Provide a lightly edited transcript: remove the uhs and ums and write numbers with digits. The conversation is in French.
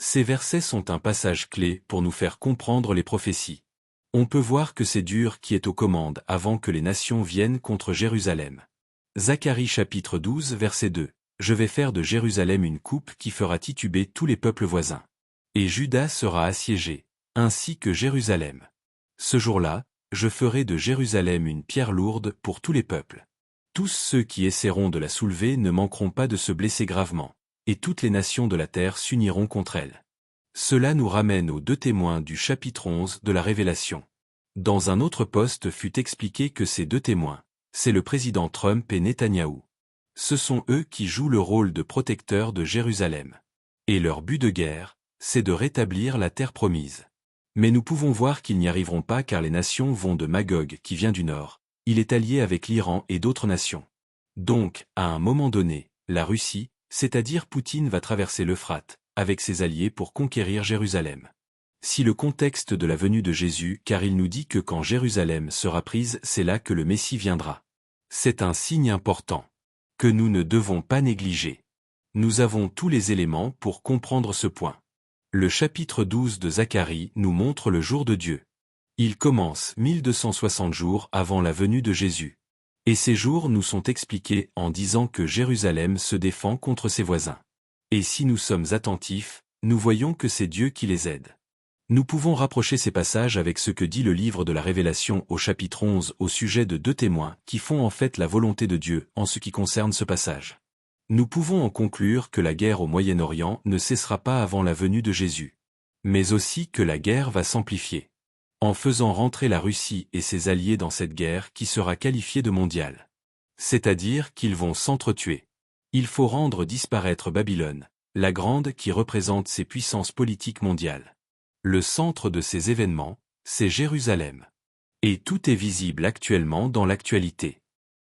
Ces versets sont un passage clé pour nous faire comprendre les prophéties. On peut voir que c'est Dieu qui est aux commandes avant que les nations viennent contre Jérusalem. Zacharie chapitre 12 verset 2. Je vais faire de Jérusalem une coupe qui fera tituber tous les peuples voisins. Et Juda sera assiégé, ainsi que Jérusalem. Ce jour-là, je ferai de Jérusalem une pierre lourde pour tous les peuples. Tous ceux qui essaieront de la soulever ne manqueront pas de se blesser gravement, et toutes les nations de la terre s'uniront contre elle. Cela nous ramène aux 2 témoins du chapitre 11 de la Révélation. Dans un autre poste fut expliqué que ces 2 témoins, c'est le président Trump et Netanyahou. Ce sont eux qui jouent le rôle de protecteurs de Jérusalem. Et leur but de guerre, c'est de rétablir la terre promise. Mais nous pouvons voir qu'ils n'y arriveront pas car les nations vont de Magog qui vient du nord. Il est allié avec l'Iran et d'autres nations. Donc, à un moment donné, la Russie, c'est-à-dire Poutine va traverser l'Euphrate, avec ses alliés pour conquérir Jérusalem. Si le contexte de la venue de Jésus, car il nous dit que quand Jérusalem sera prise, c'est là que le Messie viendra. C'est un signe important, que nous ne devons pas négliger. Nous avons tous les éléments pour comprendre ce point. Le chapitre 12 de Zacharie nous montre le jour de Dieu. Il commence 1260 jours avant la venue de Jésus. Et ces jours nous sont expliqués en disant que Jérusalem se défend contre ses voisins. Et si nous sommes attentifs, nous voyons que c'est Dieu qui les aide. Nous pouvons rapprocher ces passages avec ce que dit le livre de la Révélation au chapitre 11 au sujet de 2 témoins qui font en fait la volonté de Dieu en ce qui concerne ce passage. Nous pouvons en conclure que la guerre au Moyen-Orient ne cessera pas avant la venue de Jésus. Mais aussi que la guerre va s'amplifier. En faisant rentrer la Russie et ses alliés dans cette guerre qui sera qualifiée de mondiale. C'est-à-dire qu'ils vont s'entretuer. Il faut rendre disparaître Babylone, la grande qui représente ces puissances politiques mondiales. Le centre de ces événements, c'est Jérusalem. Et tout est visible actuellement dans l'actualité.